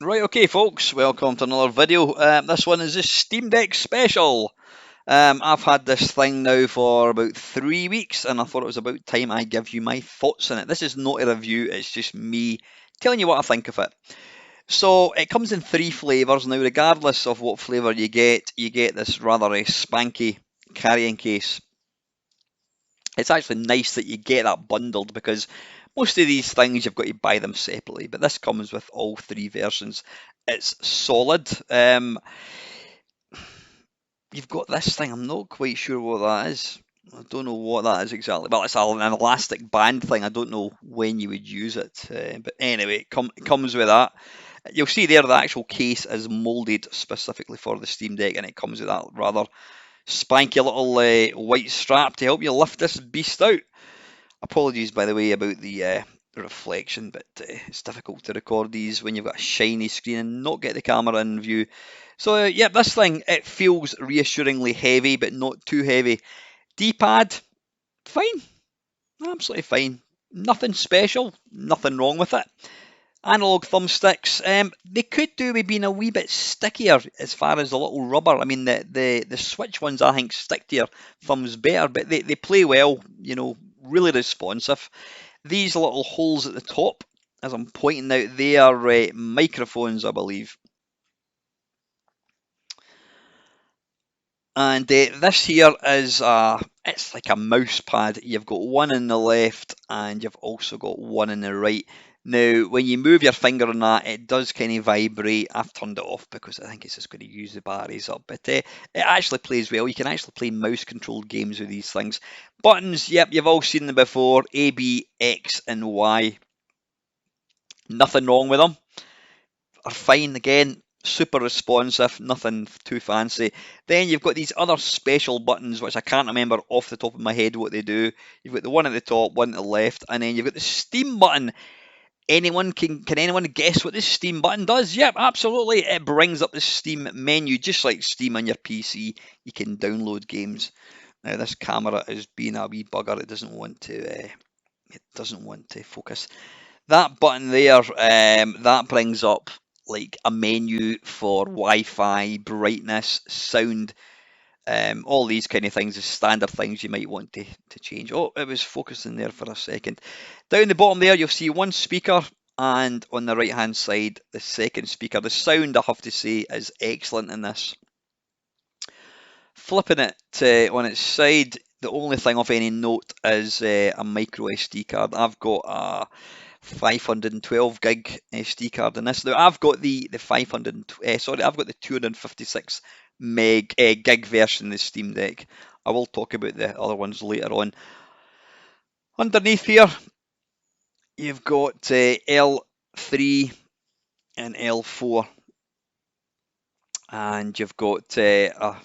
Right, okay, folks, welcome to another video. This one is a Steam Deck special. I've had this thing now for about 3 weeks, and I thought it was about time I give you my thoughts on it. This is not a review, it's just me telling you what I think of it. So, it comes in three flavours. Now, regardless of what flavour you get this rather spanky carrying case. It's actually nice that you get that bundled because most of these things you've got to buy them separately, but this comes with all three versions. It's solid. You've got this thing. I'm not quite sure what that is. I don't know what that is exactly. Well, it's an elastic band thing. I don't know when you would use it, but anyway, it comes with that. You'll see there the actual case is molded specifically for the Steam Deck, and it comes with that rather spanky little white strap to help you lift this beast out. Apologies, by the way, about the reflection, but it's difficult to record these when you've got a shiny screen and not get the camera in view. So, yeah, this thing, it feels reassuringly heavy, but not too heavy. D-pad, fine, absolutely fine. Nothing special, nothing wrong with it. Analog thumbsticks, they could do with being a wee bit stickier as far as the little rubber. I mean, the Switch ones I think stick to your thumbs better, but they play well, you know, really responsive. These little holes at the top, as I'm pointing out, they are microphones, I believe. And this here is it's like a mouse pad. You've got one in the left and you've also got one in the right. Now, when you move your finger on that, it does kind of vibrate. I've turned it off because I think it's just going to use the batteries up. But it actually plays well. You can actually play mouse-controlled games with these things. Buttons, yep, you've all seen them before. A, B, X, and Y. Nothing wrong with them. Are fine again. Super responsive, nothing too fancy. Then you've got these other special buttons, which I can't remember off the top of my head what they do. You've got the one at the top, one at the left, and then you've got the Steam button. Can anyone guess what this Steam button does? Yep, absolutely. It brings up the Steam menu, just like Steam on your PC. You can download games. Now this camera is being a wee bugger. It doesn't want to focus. That button there, that brings up like a menu for Wi-Fi, brightness, sound, all these kind of things, the standard things you might want to change. Oh, it was focusing there for a second. Down the bottom there, you'll see one speaker, and on the right-hand side, the second speaker. The sound, I have to say, is excellent in this. Flipping it on its side, the only thing of any note is a micro SD card. I've got a 512 gig SD card in this. Now I've got the 256 gig version of the Steam Deck. I will talk about the other ones later on. Underneath here, you've got L3 and L4, and you've got a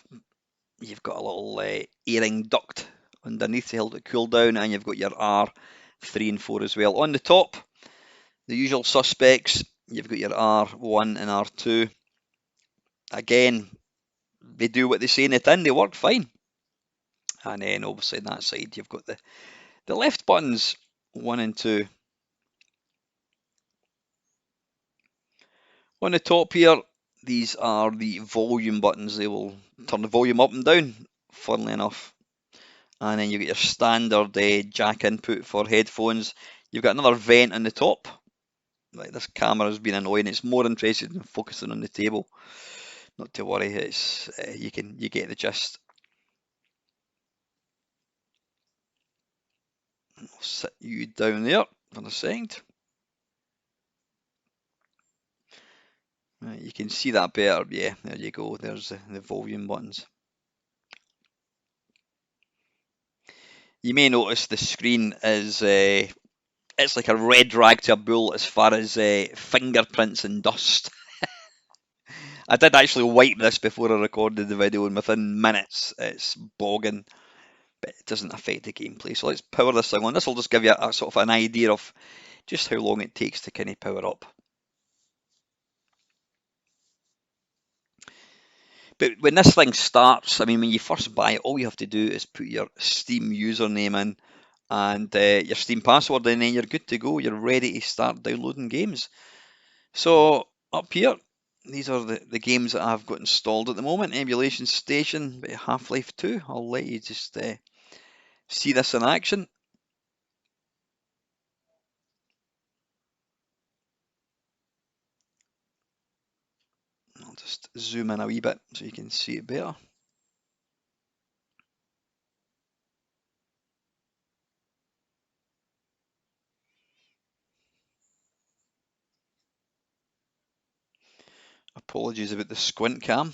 little airing duct underneath to help it cool down, and you've got your R3 and 4 as well. On the top, the usual suspects, you've got your R1 and R2. Again, they do what they say in the tin, they work fine. And then obviously on that side, you've got the left buttons, 1 and 2. On the top here, these are the volume buttons. They will turn the volume up and down, funnily enough. And then you get your standard jack input for headphones. You've got another vent on the top. Like, this camera has been annoying. It's more interested in focusing on the table. Not to worry, it's you get the gist. I'll sit you down there for a second. Right, you can see that better. Yeah, there you go. There's the volume buttons. You may notice the screen is it's like a red rag to a bull as far as fingerprints and dust. I did actually wipe this before I recorded the video, and within minutes it's bogging, but it doesn't affect the gameplay. So let's power this thing on. This will just give you a sort of an idea of just how long it takes to kind of power up. But when this thing starts, I mean, when you first buy it, all you have to do is put your Steam username in and your Steam password, and then you're good to go. You're ready to start downloading games. So up here, these are the games that I've got installed at the moment. Emulation Station, bit of Half-Life 2. I'll let you just see this in action. I'll just zoom in a wee bit so you can see it better. Apologies about the squint cam.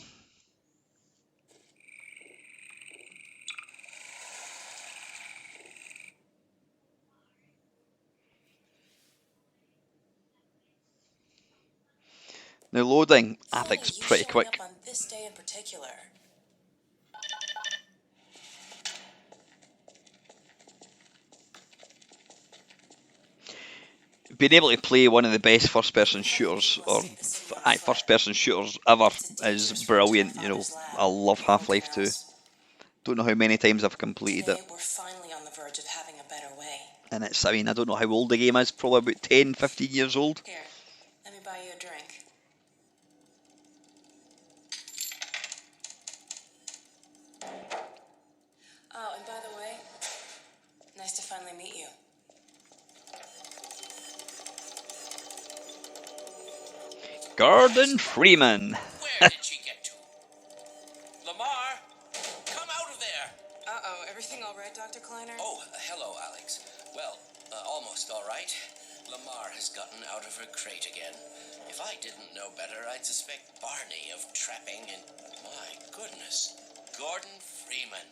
Now loading, I think it's pretty quick. Up on this day in particular. Being able to play one of the best first-person shooters, or first-person shooters ever, is brilliant. You know, I love Half-Life 2. Don't know how many times I've completed it. We're finally on the verge of having a better way. And it's, I mean, I don't know how old the game is, probably about 10, 15 years old. Here, let me buy you a drink. Oh, and by the way, nice to finally meet you. Gordon Freeman. Where did she get to? Lamar, come out of there. Uh-oh, everything all right, Dr. Kleiner? Oh, hello, Alex. Well, almost all right. Lamar has gotten out of her crate again. If I didn't know better, I'd suspect Barney of trapping and... My goodness. Gordon Freeman.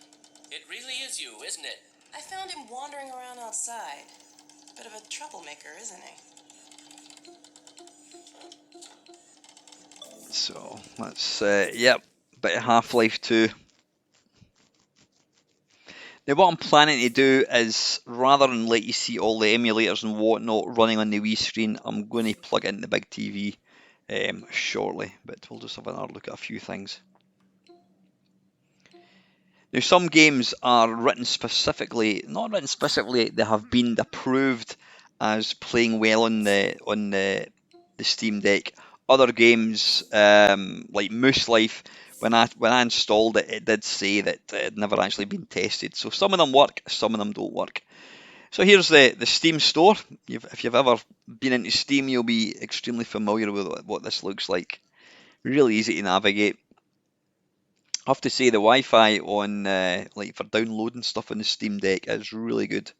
It really is you, isn't it? I found him wandering around outside. Bit of a troublemaker, isn't he? So that's yep, bit of Half-Life 2. Now what I'm planning to do is, rather than let you see all the emulators and whatnot running on the wee screen, I'm going to plug in the big TV shortly, but we'll just have another look at a few things. Now some games are written specifically, not written specifically, they have been approved as playing well on the Steam Deck. Other games, like Moose Life, when I installed it, it did say that it had never actually been tested. So some of them work, some of them don't work. So here's the Steam store. If you've ever been into Steam, you'll be extremely familiar with what this looks like. Really easy to navigate. I have to say the Wi-Fi on like for downloading stuff on the Steam Deck is really good.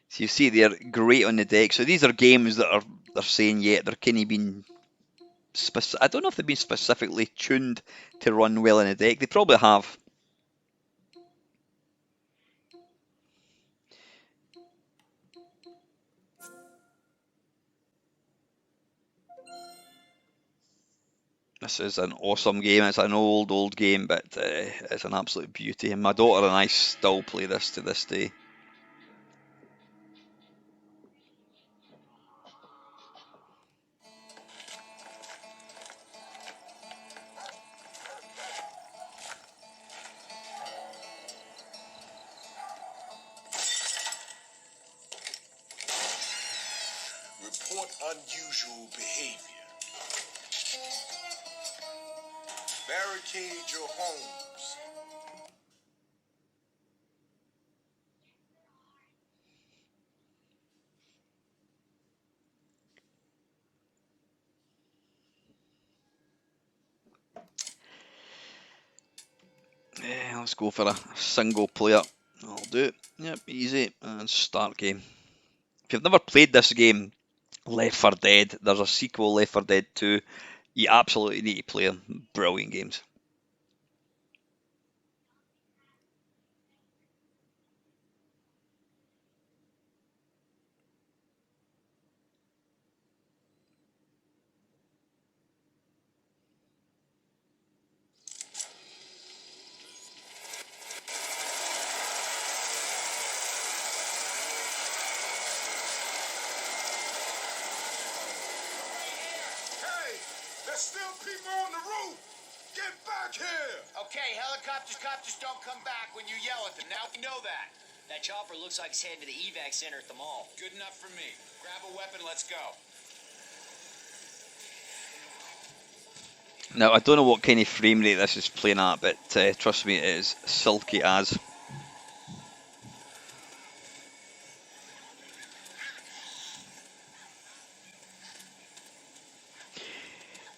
So you see they're great on the deck. So these are games that they're saying they're kind of been I don't know if they've been specifically tuned to run well on the deck. They probably have. This is an awesome game. It's an old game, but it's an absolute beauty. And my daughter and I still play this to this day. Report unusual behavior. Barricade your homes. Let's go for a single player. I'll do it. Yep, easy. And start game. If you've never played this game, Left 4 Dead, there's a sequel, Left 4 Dead 2. You absolutely need to play them. Brilliant games. There's still people on the roof. Get back here. Okay, helicopters don't come back when you yell at them. Now we know that. That chopper looks like it's heading to the evac center at the mall. Good enough for me. Grab a weapon, let's go. Now, I don't know what kind of frame rate this is playing at, but trust me, it is silky as.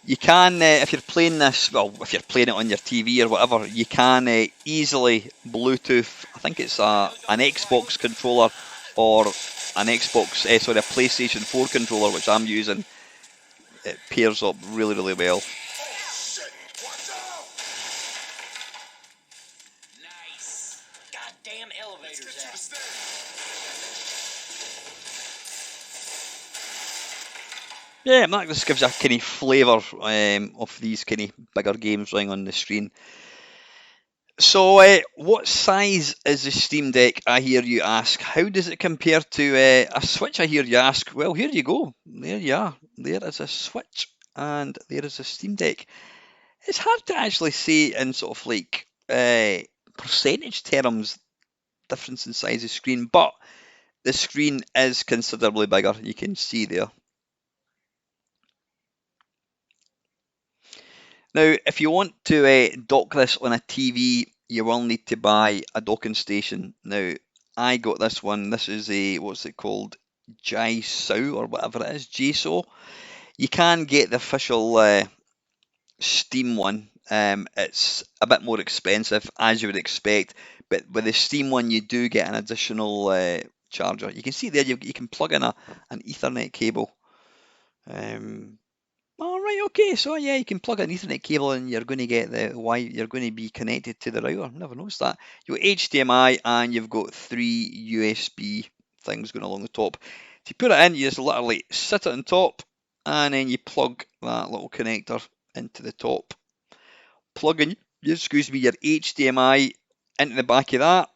You can, if you're playing this, well, if you're playing it on your TV or whatever, you can easily Bluetooth, I think it's an Xbox controller or an Xbox, sorry, a PlayStation 4 controller, which I'm using. It pairs up really, really well. Shit, watch out. Nice. Goddamn Let's elevators get to the out. stage. Yeah, that just gives you a kind of flavour of these kind of bigger games running on the screen. So, what size is the Steam Deck, I hear you ask? How does it compare to a Switch, I hear you ask? Well, here you go. There you are. There is a Switch, and there is a Steam Deck. It's hard to actually say in sort of like percentage terms, difference in size of screen, but the screen is considerably bigger. You can see there. Now, if you want to dock this on a TV, you will need to buy a docking station. Now, I got this one. This is a, what's it called? Jisoo or whatever it is, JSO. You can get the official Steam one. It's a bit more expensive, as you would expect. But with the Steam one, you do get an additional charger. You can see there, you can plug in an Ethernet cable. All right, okay. So yeah, you can plug an Ethernet cable and you're going to get you're going to be connected to the router. Never noticed that. You've got HDMI and you've got 3 USB things going along the top. To put it in, you just literally sit it on top and then you plug that little connector into the top. Plug in, your HDMI into the back of that,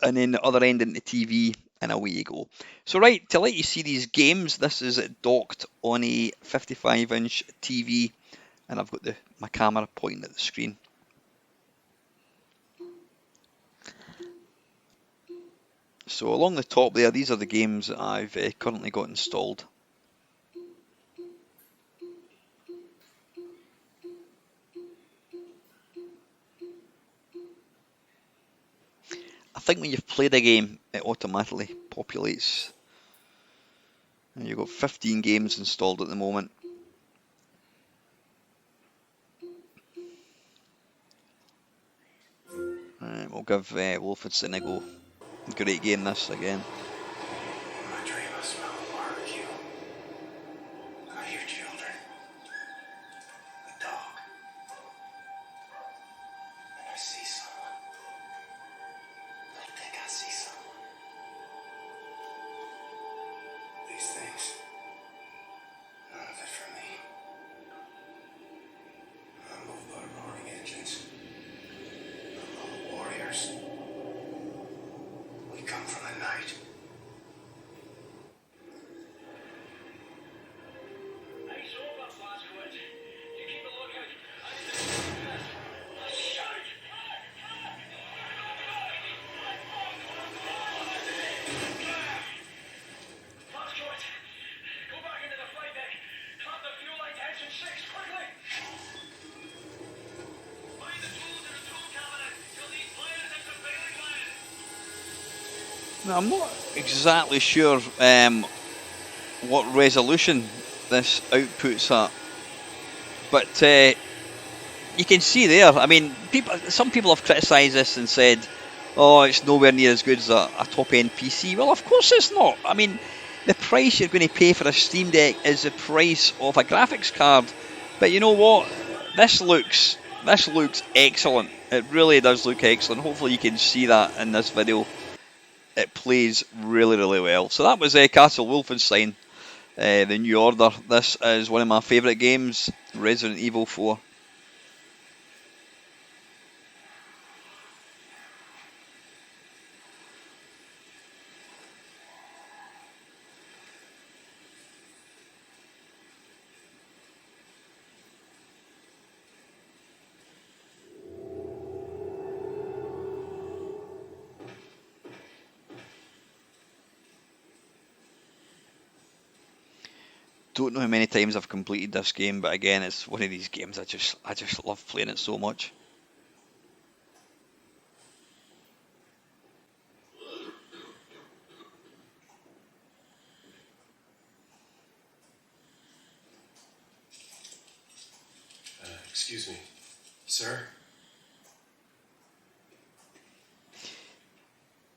and then the other end into the TV, and away you go. So right, to let you see these games, this is docked on a 55-inch TV, and I've got my camera pointing at the screen. So along the top there, these are the games that I've currently got installed. I think when you've played a game, it automatically populates. And you've got 15 games installed at the moment. We'll give Wolfenstein a go. Great game this again. My dream I smell a barbecue. I hear children. A dog. And I see someone. I think I see someone. These things. None of it for me. I'm moved by roaring engines. I'm all warriors. We come from the night. Hey, so about Moskowitz. You keep a lookout. I need to shut it. Moskowitz, go back into the flight deck. Drop the fuel line to engine 6, quickly. Find the tools in the tool cabinet. You'll need pliers and some bailing line. Now, I'm not exactly sure what resolution this outputs at, but you can see there. I mean, some people have criticised this and said, "Oh, it's nowhere near as good as a top-end PC." Well, of course it's not. I mean, the price you're going to pay for a Steam Deck is the price of a graphics card. But you know what? This looks excellent. It really does look excellent. Hopefully, you can see that in this video. It plays really, really well. So that was Castle Wolfenstein, The New Order. This is one of my favourite games, Resident Evil 4. Don't know how many times I've completed this game, but again, it's one of these games I just love playing it so much. Excuse me, sir?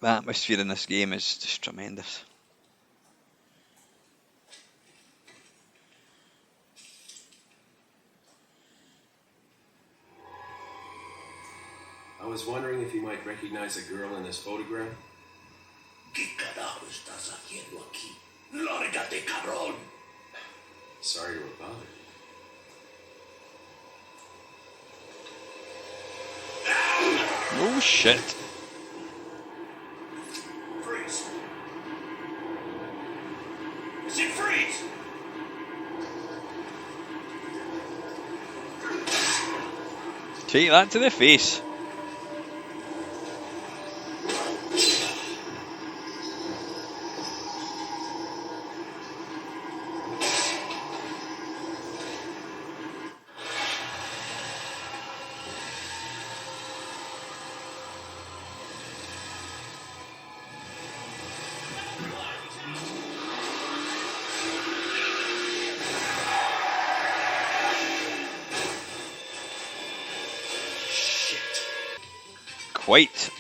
The atmosphere in this game is just tremendous. I was wondering if you might recognize a girl in this photograph. ¿Qué carajo estás haciendo aquí? ¡Lárgate, cabrón! Sorry to have bothered. Oh shit. Freeze! I said freeze! Take that to the face. Quite.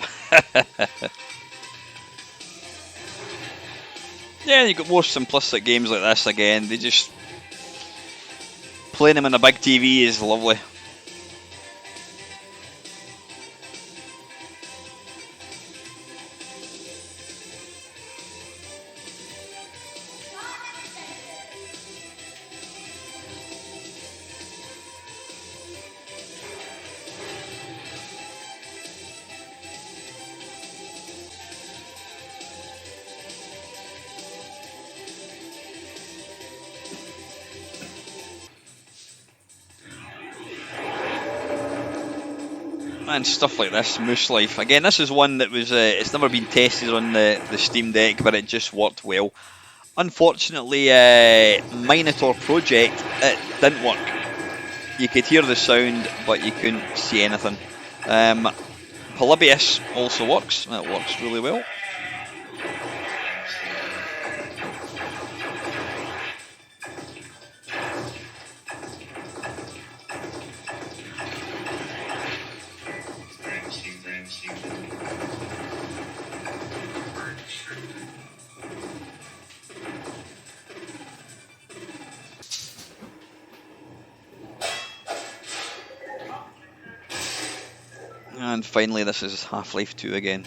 Yeah, you've got more simplistic games like this again. They just playing them on a big TV is lovely. And stuff like this, Moose Life. Again, this is one that was, it's never been tested on the Steam Deck, but it just worked well. Unfortunately, Minotaur Project, it didn't work. You could hear the sound, but you couldn't see anything. Polybius also works. It works really well. And finally, this is Half-Life 2 again.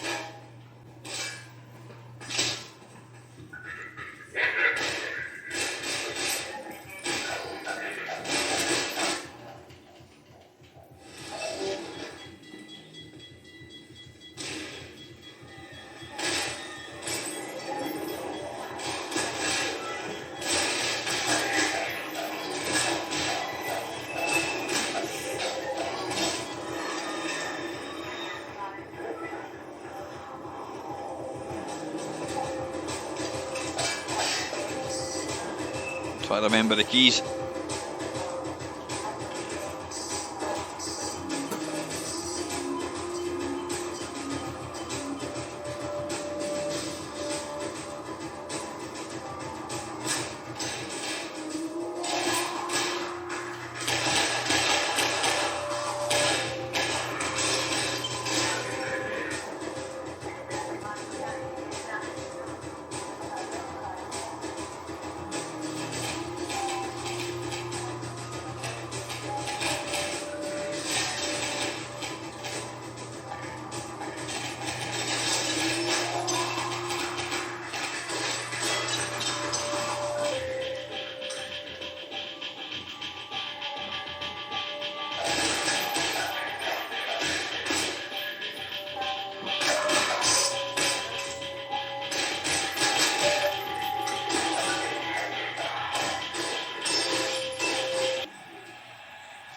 Try to remember the keys.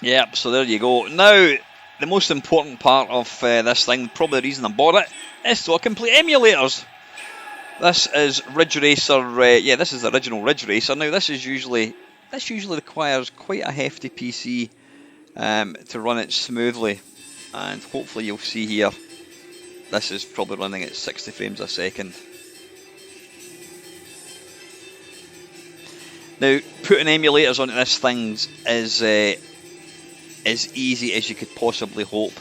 Yep, so there you go. Now, the most important part of this thing, probably the reason I bought it, is so I can play emulators. This is Ridge Racer. Yeah, this is the original Ridge Racer. Now this usually requires quite a hefty PC to run it smoothly, and hopefully you'll see here. This is probably running at 60 frames a second. Now, putting emulators onto this thing is as easy as you could possibly hope.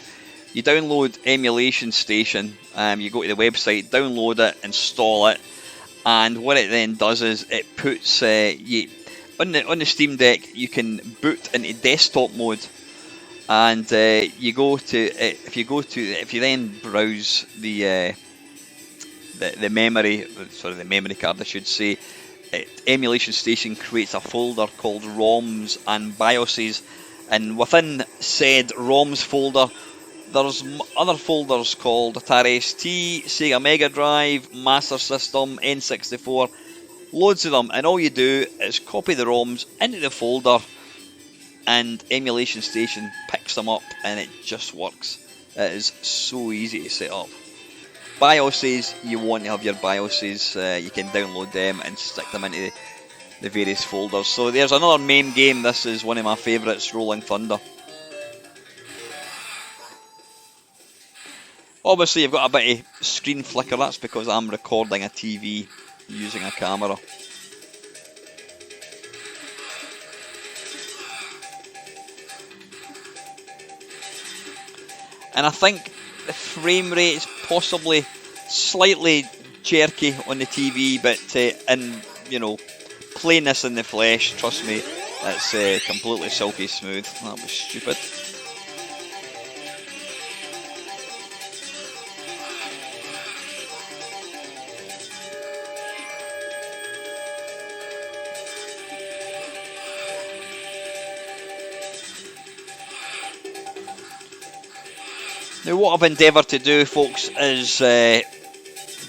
You download Emulation Station, you go to the website, download it, install it, and what it then does is it puts you on the Steam Deck. You can boot into desktop mode, and you go to if you then browse the memory, sorry, the memory card, I should say. Emulation Station creates a folder called ROMs and BIOSes, and within said ROMs folder, there's other folders called Atari ST, Sega Mega Drive, Master System, N64, loads of them, and all you do is copy the ROMs into the folder, and Emulation Station picks them up, and it just works. It is so easy to set up. BIOSes, you want to have your BIOSes, you can download them and stick them into the various folders. So there's another main game. This is one of my favourites, Rolling Thunder. Obviously you've got a bit of screen flicker, that's because I'm recording a TV using a camera. And I think the frame rate is possibly slightly jerky on the TV, but in, you know, playing this in the flesh, trust me, it's completely silky smooth. That was stupid. Now what I've endeavoured to do, folks, is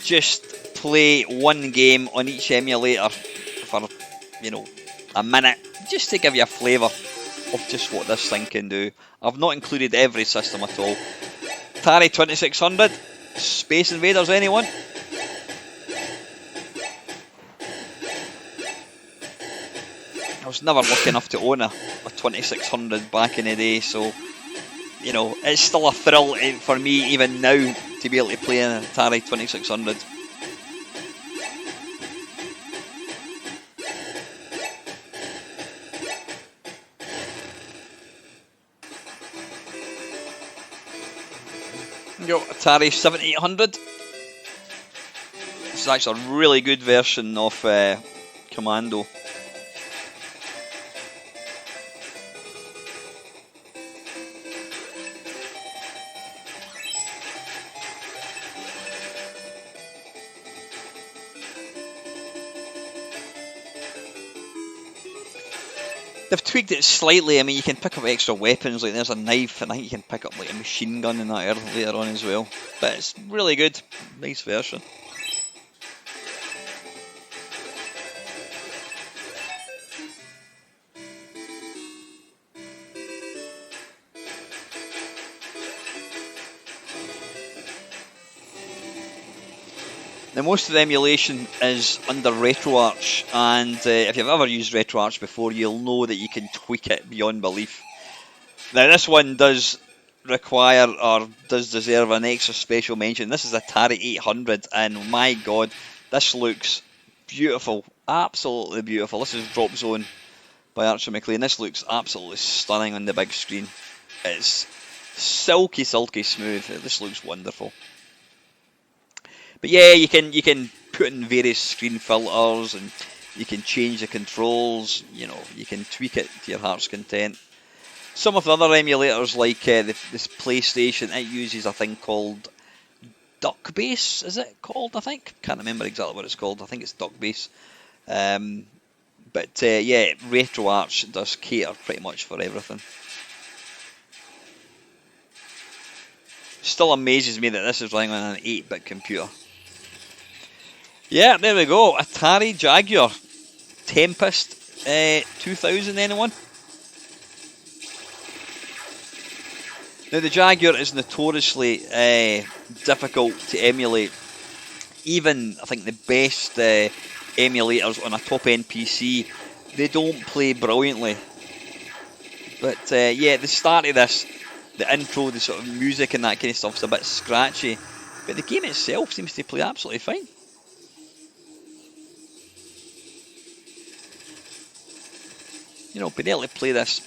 just play one game on each emulator for, you know, a minute, just to give you a flavour of just what this thing can do. I've not included every system at all. Atari 2600, Space Invaders, anyone? I was never lucky enough to own a 2600 back in the day, so, you know, it's still a thrill for me even now to be able to play an Atari 2600. Go Atari 7800. This is actually a really good version of Commando. They've tweaked it slightly. I mean, you can pick up extra weapons, like there's a knife, and I think you can pick up like a machine gun in that later on as well. But it's really good, nice version. Now most of the emulation is under RetroArch, and if you've ever used RetroArch before, you'll know that you can tweak it beyond belief. Now this one does require, or does deserve, an extra special mention. This is Atari 800, and my god, this looks beautiful, absolutely beautiful. This is Drop Zone by Archer McLean. This looks absolutely stunning on the big screen. It's silky smooth. This looks wonderful. But yeah, you can put in various screen filters, and you can change the controls. You know, you can tweak it to your heart's content. Some of the other emulators, like this PlayStation, it uses a thing called Duckbase. Is it called? I think, can't remember exactly what it's called. I think it's Duckbase. But yeah, RetroArch does cater pretty much for everything. Still amazes me that this is running on an 8-bit computer. Yeah, there we go. Atari Jaguar Tempest 2000, anyone? Now the Jaguar is notoriously difficult to emulate. even I think the best emulators on a top-end PC, they don't play brilliantly. But yeah, the start of this, the intro, the sort of music and that kind of stuff's a bit scratchy. But the game itself seems to play absolutely fine. You know, being able to play this,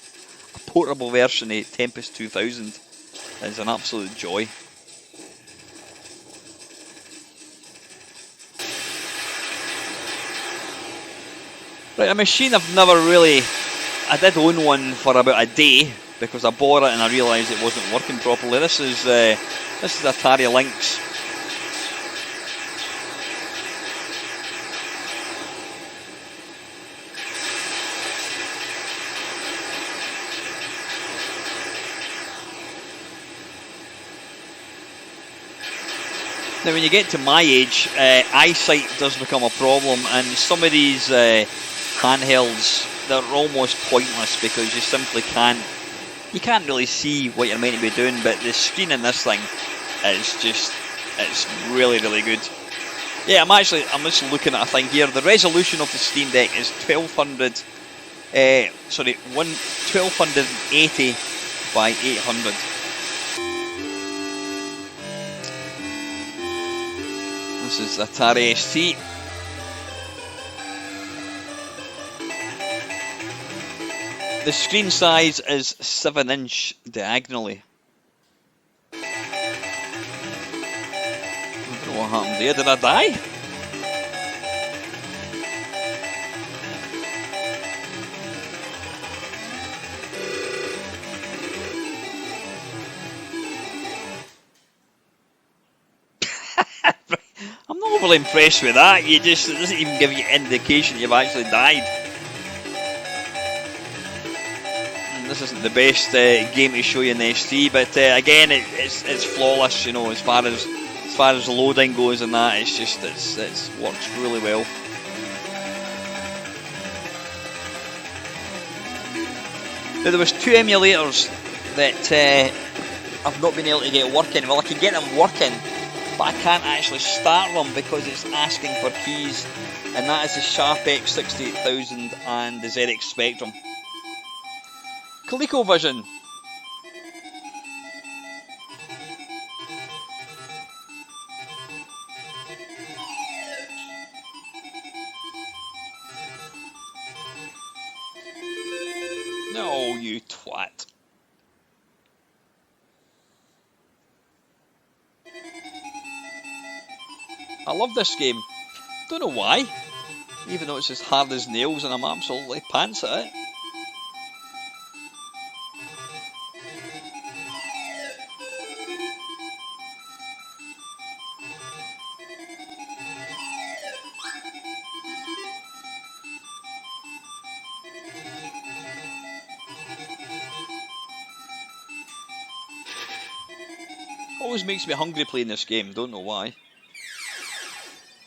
a portable version of Tempest 2000 is an absolute joy. Right, a machine I've never really... I did own one for about a day because I bought it and I realised it wasn't working properly. This is Atari Lynx. Now, when you get to my age, eyesight does become a problem, and some of these handhelds, they're almost pointless because you simply can't really see what you're meant to be doing. But the screen in this thing is it's really, really good. Yeah, I'm just looking at a thing here. The resolution of the Steam Deck is 1280 by 800. This is Atari ST. The screen size is 7" diagonally. I don't know what happened there. Did I die? I'm not overly impressed with that. It doesn't even give you indication you've actually died. And this isn't the best game to show you in the ST, but again, it's flawless. You know, as far as loading goes and that, it's works really well. Now, there was 2 emulators that I've not been able to get working. Well, I can get them working, but I can't actually start them because it's asking for keys, and that is the Sharp X68000 and the ZX Spectrum. ColecoVision. No, you twat. I love this game. Don't know why. Even though it's as hard as nails and I'm absolutely pants at it. Always makes me hungry playing this game, don't know why.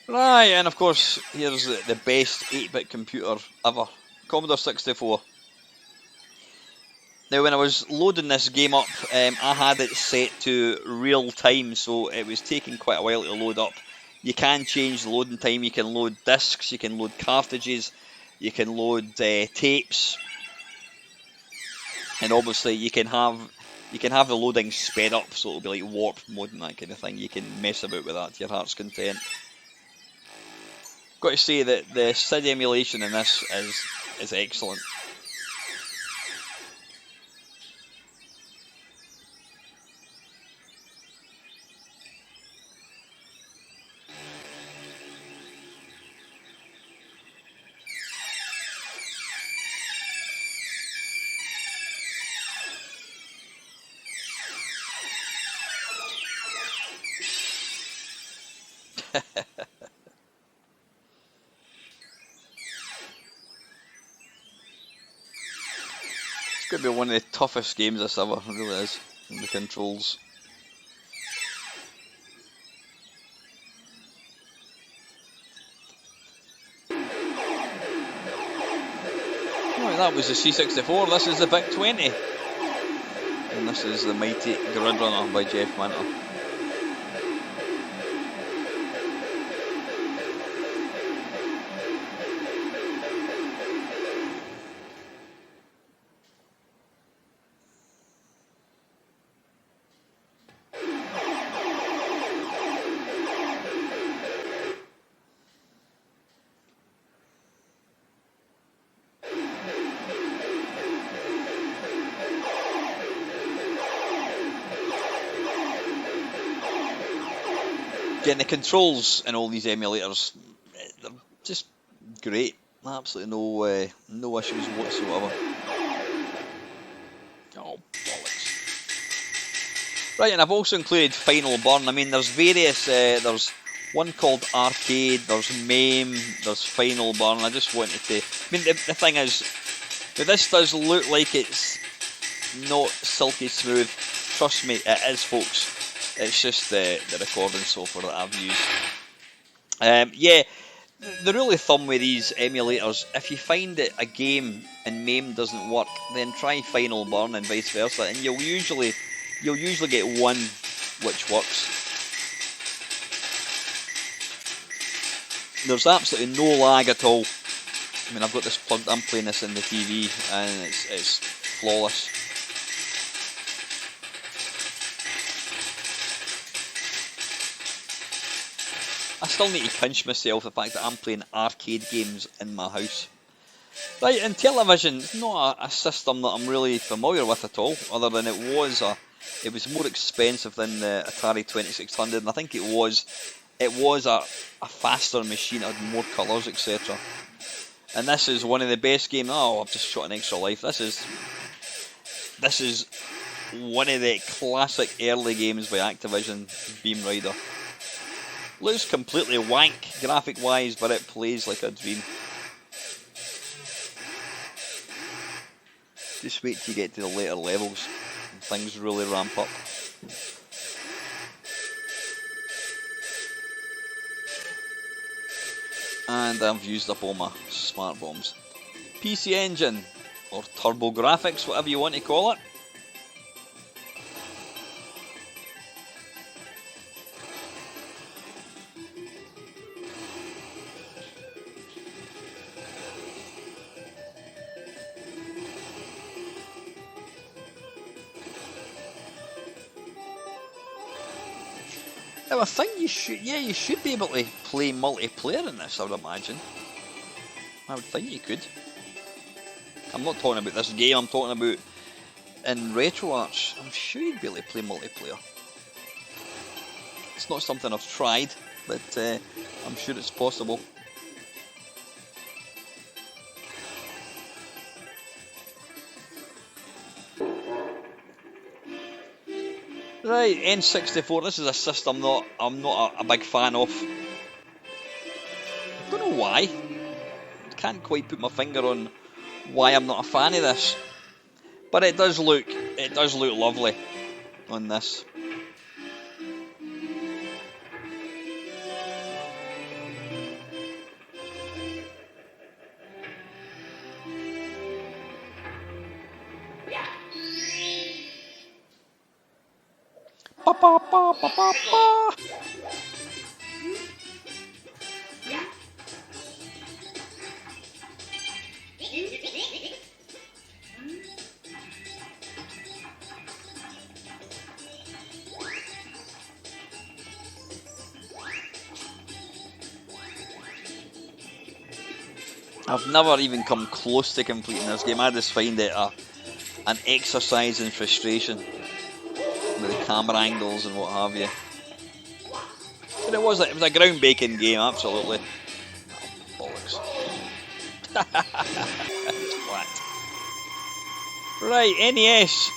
Right, and of course, here's the best 8-bit computer ever, Commodore 64. Now, when I was loading this game up, I had it set to real time, so it was taking quite a while to load up. You can change the loading time. You can load discs, you can load cartridges, you can load tapes, and obviously you can have the loading sped up, so it'll be like warp mode and that kind of thing. You can mess about with that to your heart's content. Got to say that the SID emulation in this is excellent. It's going to be one of the toughest games this ever, it really is, in the controls. Right, that was the C64, this is the VIC 20. And this is the mighty Grid Runner by Jeff Minter. Again, the controls in all these emulators, they're just great. Absolutely no issues whatsoever. Oh, bollocks. Right, and I've also included Final Burn. I mean, there's various, there's one called Arcade, there's MAME, there's Final Burn. I just wanted to, I mean, the thing is, this does look like it's not silky smooth. Trust me, it is, folks. It's just the recording software that I've used. Yeah, the rule of thumb with these emulators, if you find that a game in MAME doesn't work, then try Final Burn and vice versa, and you'll usually get one which works. There's absolutely no lag at all. I mean, I've got this plugged. I'm playing this in the TV, and it's flawless. I still need to pinch myself the fact that I'm playing arcade games in my house. Right, and television, it's not a system that I'm really familiar with at all, other than it was more expensive than the Atari 2600, and I think it was a faster machine, it had more colours, etc. And this is one of the best games. Oh, I've just shot an extra life. This is one of the classic early games by Activision, Beam Rider. Looks completely wank graphic wise, but it plays like a dream. Just wait till you get to the later levels and things really ramp up. And I've used up all my smart bombs. PC Engine, or Turbo Graphics, whatever you want to call it. Now I think you should be able to play multiplayer in this, I would imagine. I would think you could. I'm not talking about this game, I'm talking about in RetroArch. I'm sure you'd be able to play multiplayer. It's not something I've tried, but I'm sure it's possible. Right, N64, this is a system that I'm not a big fan of. I don't know why. I can't quite put my finger on why I'm not a fan of this. But it does look lovely on this. Ba, ba, ba, ba, ba, ba. I've never even come close to completing this game. I just find it an exercise in frustration with the camera angles and what have you. But it was a groundbreaking game, absolutely. Oh, bollocks. Twat. Right, NES.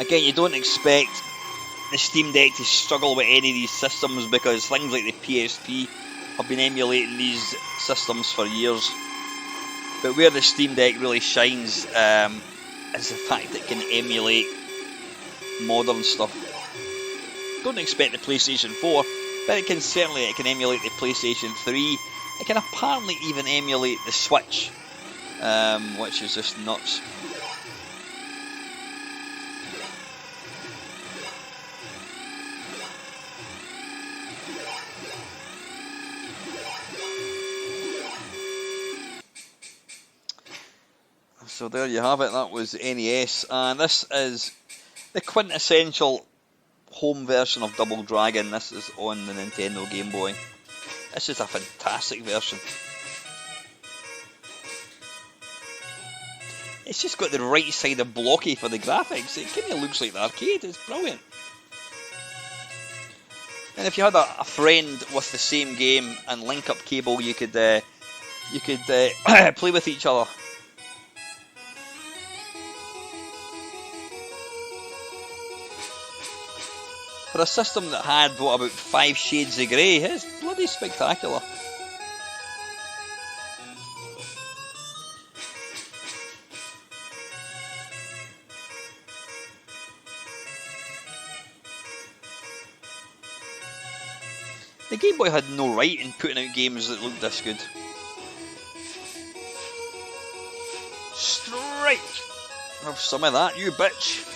Again, you don't expect the Steamdeck to struggle with any of these systems because things like the PSP have been emulating these systems for years. But where the Steamdeck really shines is the fact that it can emulate modern stuff. Don't expect the PlayStation 4, but it can emulate the PlayStation 3. It can apparently even emulate the Switch, which is just nuts. So there you have it, that was the NES, and this is the quintessential home version of Double Dragon. This is on the Nintendo Game Boy. This is a fantastic version. It's just got the right side of blocky for the graphics. It kind of looks like the arcade. It's brilliant. And if you had a friend with the same game and link-up cable, you could play with each other. For a system that had, what, about 5 shades of grey, it's bloody spectacular. The Game Boy had no right in putting out games that looked this good. Strike! Have some of that, you bitch!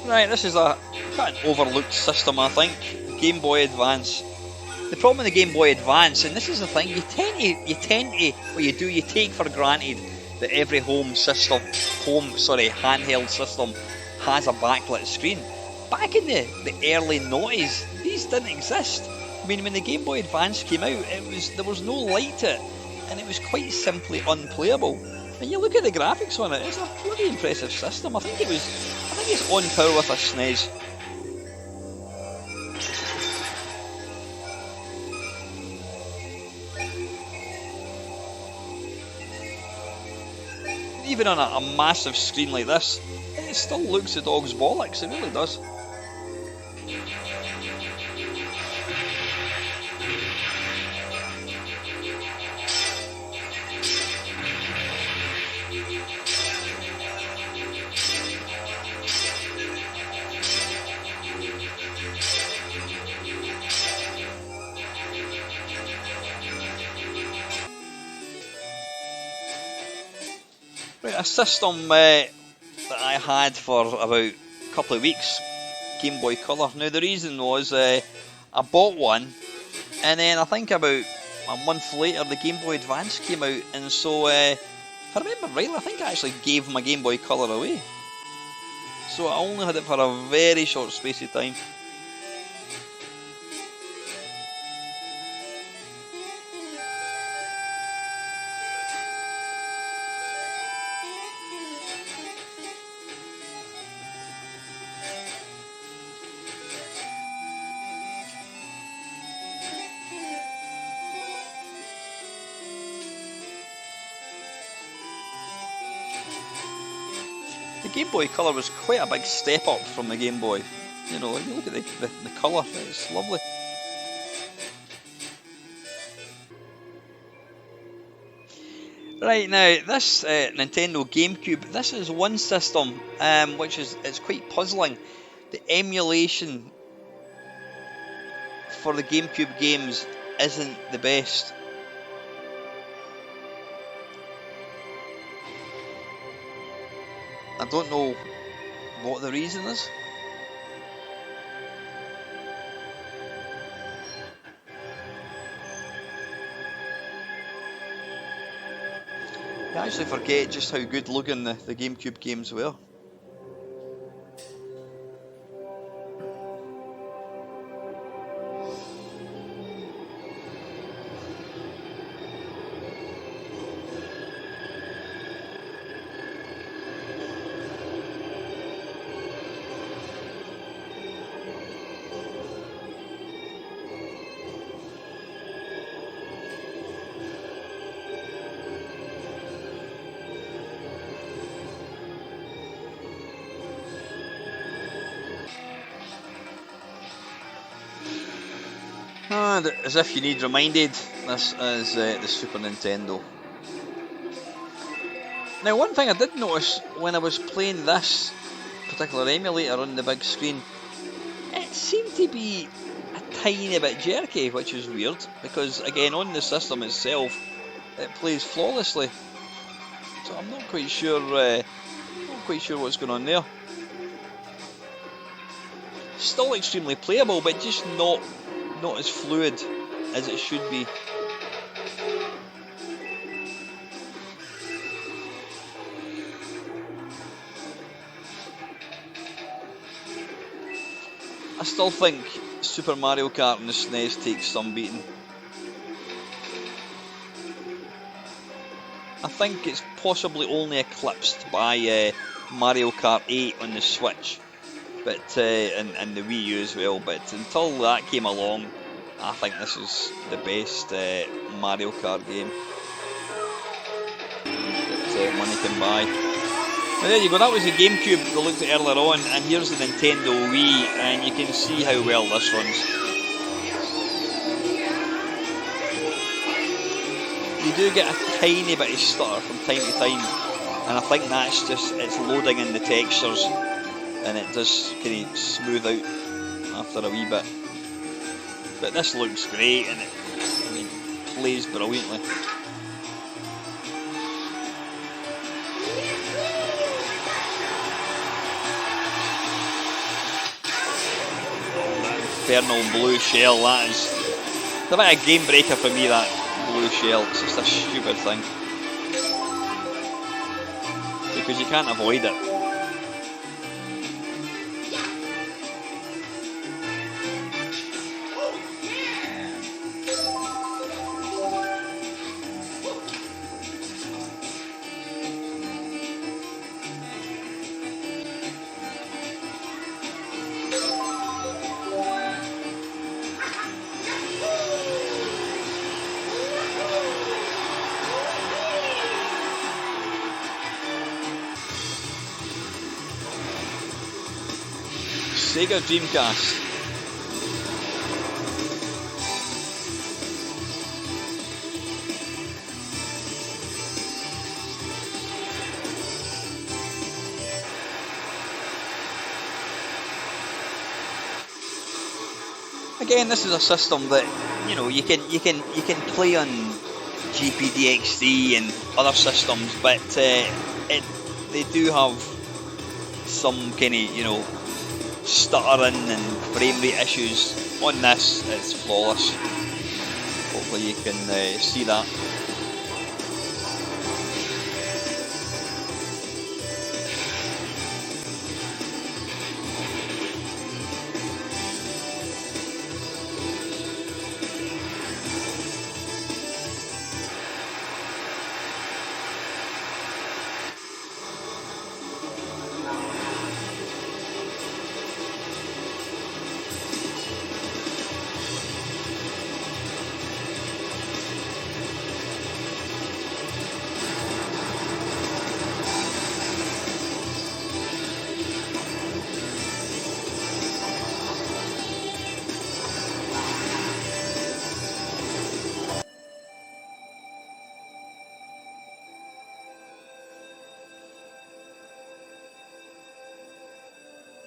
Right, this is a quite an overlooked system, I think. Game Boy Advance. The problem with the Game Boy Advance, and this is the thing, you take for granted that every handheld system has a backlit screen. Back in the early noughties, these didn't exist. I mean, when the Game Boy Advance came out, there was no light to it, and it was quite simply unplayable. And you look at the graphics on it, it's a bloody impressive system. I think it's on par with a SNES. Even on a massive screen like this, it still looks a dog's bollocks, it really does. Right, a system that I had for about a couple of weeks, Game Boy Color. Now the reason was I bought one, and then I think about a month later the Game Boy Advance came out, and so if I remember rightly, I think I actually gave my Game Boy Color away. So I only had it for a very short space of time. The Game Boy Color was quite a big step up from the Game Boy. You know, you look at the colour, it's lovely. Right, now this Nintendo GameCube, this is one system which is quite puzzling. The emulation for the GameCube games isn't the best. I don't know what the reason is. I actually forget just how good looking the GameCube games were. And as if you need reminded, this is the Super Nintendo. Now, one thing I did notice when I was playing this particular emulator on the big screen, it seemed to be a tiny bit jerky, which is weird, because again, on the system itself, it plays flawlessly. So I'm not quite sure what's going on there. Still extremely playable, but just not as fluid as it should be. I still think Super Mario Kart on the SNES takes some beating. I think it's possibly only eclipsed by Mario Kart 8 on the Switch, but and the Wii U as well. But until that came along, I think this is the best Mario Kart game that money can buy. Now there you go, that was the GameCube we looked at earlier on, and here's the Nintendo Wii, and you can see how well this runs. You do get a tiny bit of stutter from time to time, and I think that's just, it's loading in the textures, and it does kind of smooth out after a wee bit. But this looks great, and it, I mean, plays brilliantly. Infernal blue shell, that is a bit of a game breaker for me, that blue shell. It's just a stupid thing, because you can't avoid it. Sega Dreamcast. Again, this is a system that, you know, you can play on GPDXD and other systems, but they do have some kind of, you know, stuttering and frame rate issues. On this, it's flawless. Hopefully you can see that.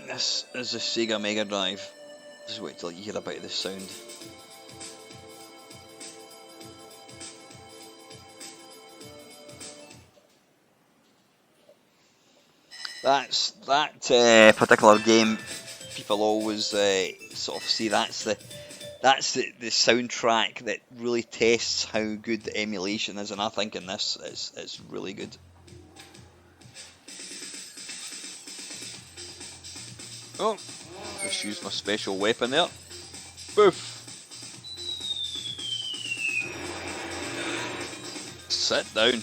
This is the Sega Mega Drive. Just wait till you hear a bit of the sound. That particular game. People always sort of see that's the soundtrack that really tests how good the emulation is, and I think in this it's really good. Oh, just used my special weapon there. Boof. Sit down.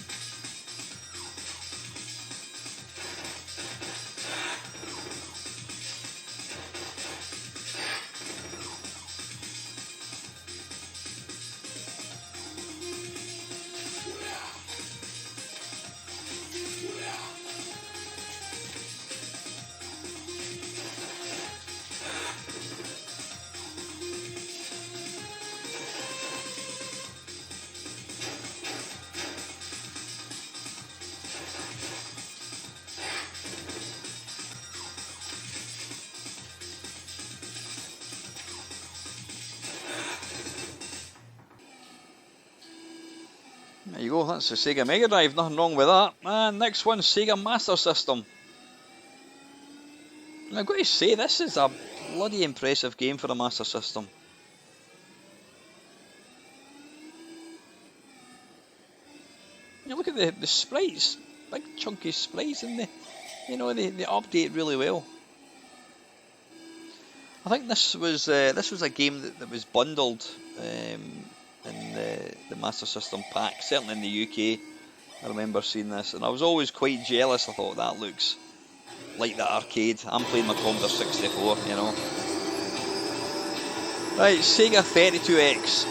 There you go, that's the Sega Mega Drive, nothing wrong with that. And next one, Sega Master System. I've got to say, this is a bloody impressive game for a Master System. You look at the sprites, big chunky sprites, and they update really well. I think this was a game that was bundled in the Master System pack, certainly in the UK. I remember seeing this, and I was always quite jealous. I thought, that looks like the arcade. I'm playing my Commodore 64, you know. Right, Sega 32X.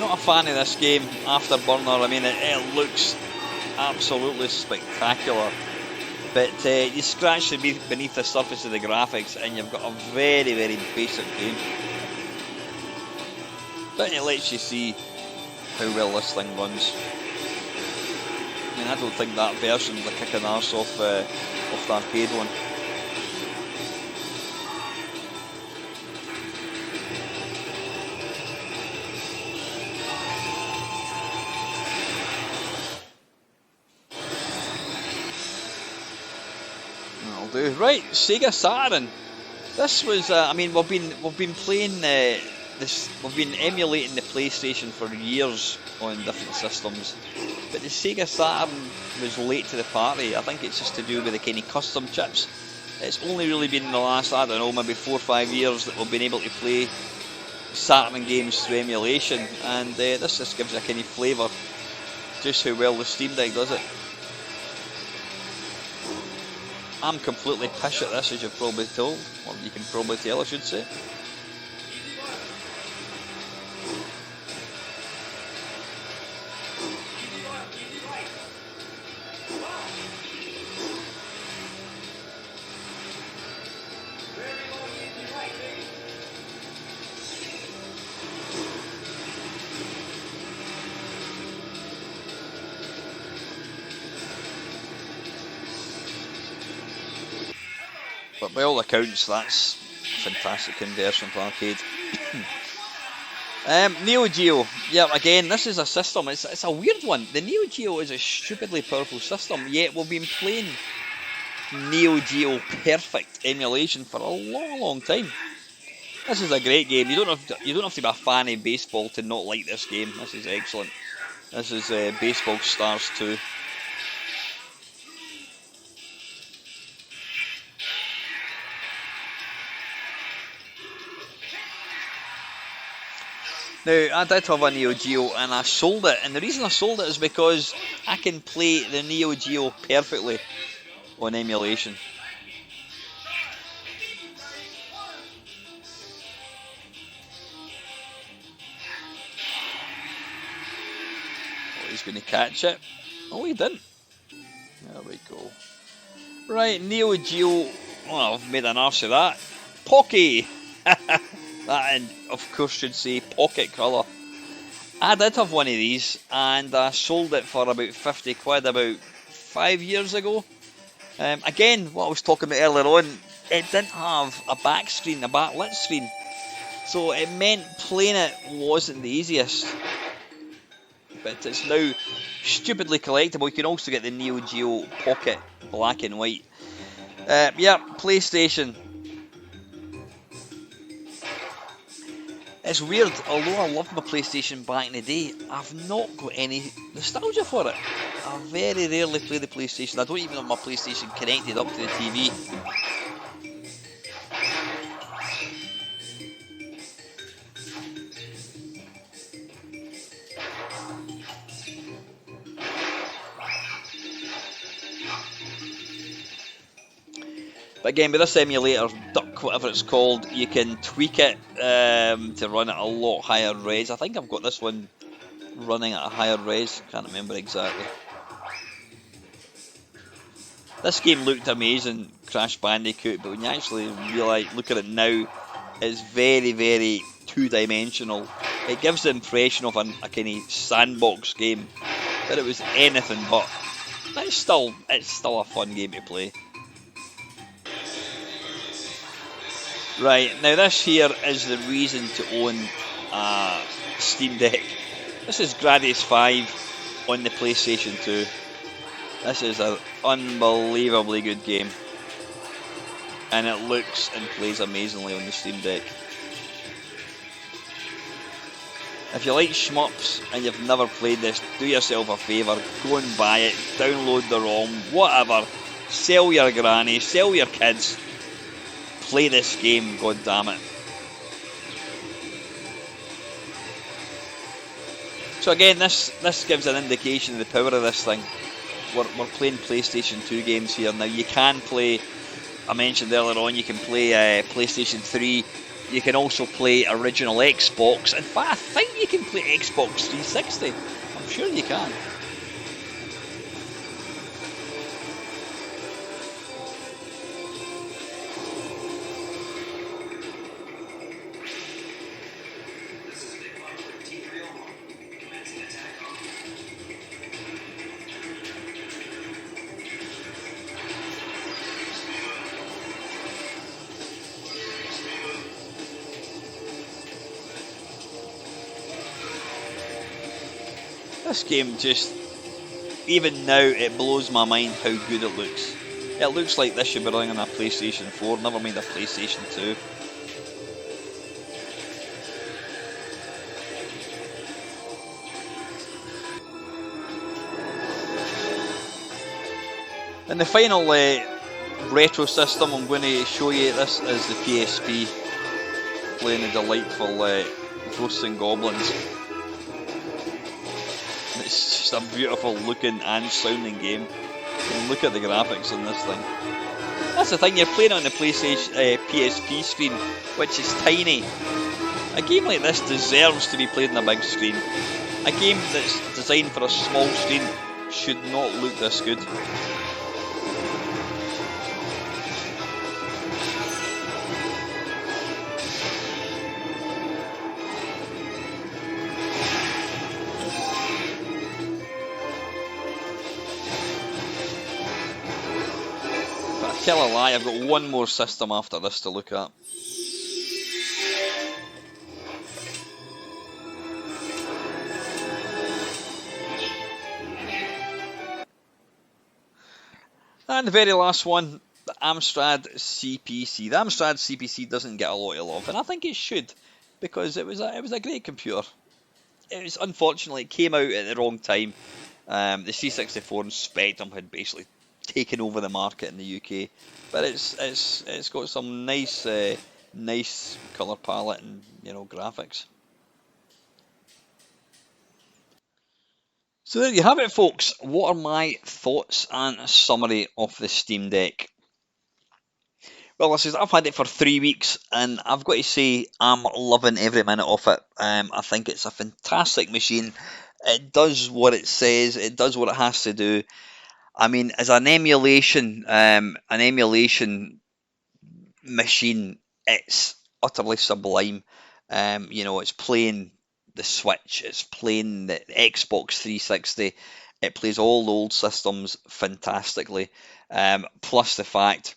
Not a fan of this game, Afterburner. I mean, it looks absolutely spectacular. But you scratch beneath the surface of the graphics and you've got a very, very basic game. But it lets you see how well this thing runs. I mean, I don't think that version's a kicking arse off the arcade one. Do. Right, Sega Saturn. This was, I mean, we've been playing this, we've been emulating the PlayStation for years on different systems, but the Sega Saturn was late to the party. I think it's just to do with the kind of custom chips. It's only really been in the last, I don't know, maybe 4 or 5 years that we've been able to play Saturn games through emulation, and this just gives a kind of flavour just how well the Steamdeck does it. I'm completely pish at this, as you've probably told, or you can probably tell, I should say. But by all accounts, that's a fantastic conversion for arcade. Neo Geo. Yeah, again, this is a system. It's a weird one. The Neo Geo is a stupidly powerful system, yet we've been playing Neo Geo Perfect emulation for a long, long time. This is a great game. You don't have to be a fan of baseball to not like this game. This is excellent. This is Baseball Stars 2. Now, I did have a Neo Geo and I sold it, and the reason I sold it is because I can play the Neo Geo perfectly on emulation. Oh, he's going to catch it. Oh, he didn't. There we go. Right, Neo Geo. Oh, I've made an arse of that. Pocky! That, and of course, should say pocket colour. I did have one of these, and I sold it for about 50 quid about 5 years ago. Again, what I was talking about earlier on, it didn't have a back screen, a backlit screen, so it meant playing it wasn't the easiest. But it's now stupidly collectible. You can also get the Neo Geo Pocket black and white. Yeah, PlayStation. It's weird, although I loved my PlayStation back in the day, I've not got any nostalgia for it. I very rarely play the PlayStation. I don't even have my PlayStation connected up to the TV. But again, with this emulator, Duck, whatever it's called, you can tweak it to run at a lot higher res. I think I've got this one running at a higher res, can't remember exactly. This game looked amazing, Crash Bandicoot, but when you actually look at it now, it's very, very two-dimensional. It gives the impression of a kind of sandbox game, but it was anything but. It's still a fun game to play. Right, now this here is the reason to own a Steam Deck. This is Gradius 5 on the PlayStation 2. This is an unbelievably good game. And it looks and plays amazingly on the Steam Deck. If you like shmups and you've never played this, do yourself a favour, go and buy it, download the ROM, whatever, sell your granny, sell your kids, play this game, god damn it. So again, this gives an indication of the power of this thing. We're playing PlayStation 2 games here. Now you can play, I mentioned earlier on, you can play PlayStation 3, you can also play original Xbox. In fact, I think you can play Xbox 360. I'm sure you can. This is Big Mike with T301. Commencing attack on. This game just, even now, it blows my mind how good it looks. It looks like this should be running on a PlayStation 4, never mind a PlayStation 2. And the final retro system I'm going to show you, this is the PSP, playing the delightful Ghosts and Goblins. It's just a beautiful looking and sounding game. And look at the graphics on this thing. That's the thing, you're playing on the PlayStation PSP screen, which is tiny. A game like this deserves to be played on a big screen. A game that's designed for a small screen should not look this good. Tell a lie, I've got one more system after this to look at. And the very last one, the Amstrad CPC. The Amstrad CPC doesn't get a lot of love, and I think it should, because it was a great computer. It was, unfortunately, it came out at the wrong time. The C64 and Spectrum had basically taken over the market in the UK, but it's got some nice colour palette and graphics. So there you have it, folks. What are my thoughts and summary of the Steam Deck? Well, listen, I've had it for 3 weeks, and I've got to say I'm loving every minute of it. I think it's a fantastic machine. It does what it says. It does what it has to do. I mean, as an emulation machine, it's utterly sublime. It's playing the Switch, it's playing the Xbox 360, it plays all the old systems fantastically. Plus the fact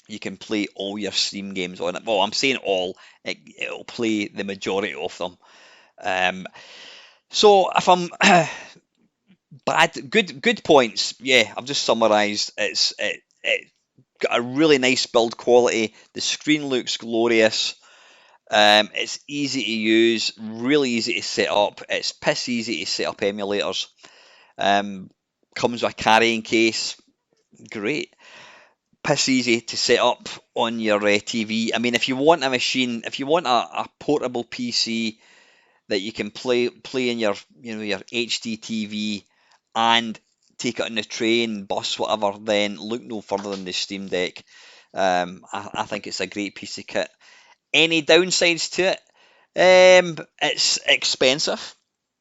you can play all your Steam games on it. Well, I'm saying all, it'll play the majority of them. So if I'm good points, yeah, I've just summarised. It got a really nice build quality. The screen looks glorious. It's easy to use, really easy to set up. It's piss easy to set up emulators. Comes with a carrying case, great. Piss easy to set up on your TV. I mean, if you want a machine, if you want a portable PC that you can play in your your HD TV and take it on the train, bus, whatever, then look no further than the Steam Deck. I think it's a great piece of kit. Any downsides to it? It's expensive.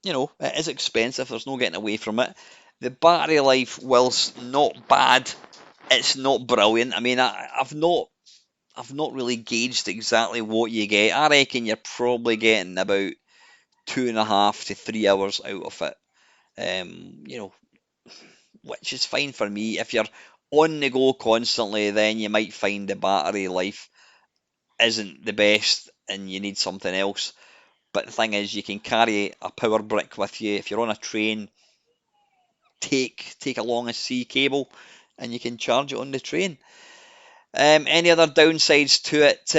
It is expensive. There's no getting away from it. The battery life, whilst not bad, it's not brilliant. I mean, I've not really gauged exactly what you get. I reckon you're probably getting about 2.5 to 3 hours out of it. Which is fine for me. If you're on the go constantly, then you might find the battery life isn't the best and you need something else. But the thing is, you can carry a power brick with you. If you're on a train, take along a C cable and you can charge it on the train. Any other downsides to it?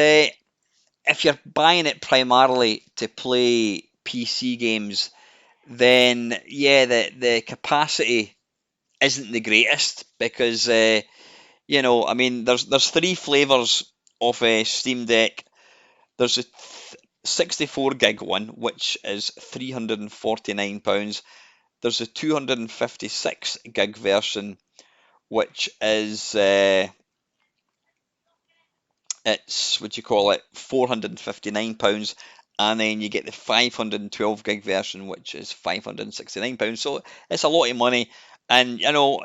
If you're buying it primarily to play PC games, then yeah, the capacity isn't the greatest because I mean, there's three flavors of a Steam Deck. There's a 64 gig one, which is £349. There's a 256 gig version, which is it's what you call it, £459, and then you get the 512 gig version, which is £569. So it's a lot of money, and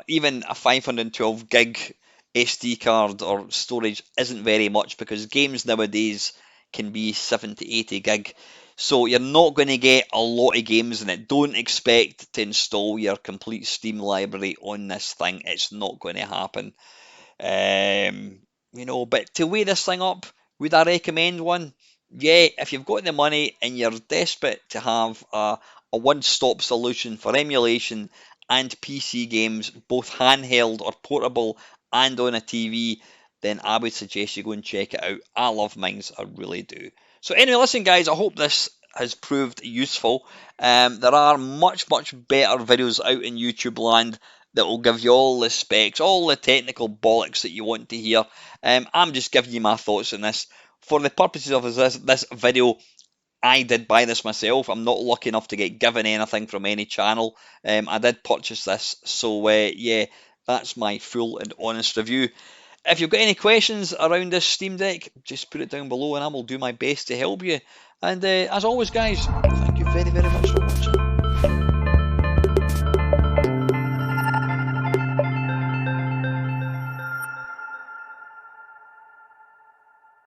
even a 512 gig SD card or storage isn't very much because games nowadays can be 70, 80 gig. So you're not going to get a lot of games in it. Don't expect to install your complete Steam library on this thing. It's not going to happen. Um, but to weigh this thing up, would I recommend one? Yeah, if you've got the money and you're desperate to have a one-stop solution for emulation and PC games, both handheld or portable and on a TV, then I would suggest you go and check it out. I love mines, I really do. So anyway, listen guys, I hope this has proved useful. There are much better videos out in YouTube land that will give you all the specs, all the technical bollocks that you want to hear. I'm just giving you my thoughts on this. For the purposes of this video, I did buy this myself. I'm not lucky enough to get given anything from any channel. I did purchase this, so yeah, that's my full and honest review. If you've got any questions around this Steam Deck, just put it down below and I will do my best to help you. And as always, guys, thank you very much for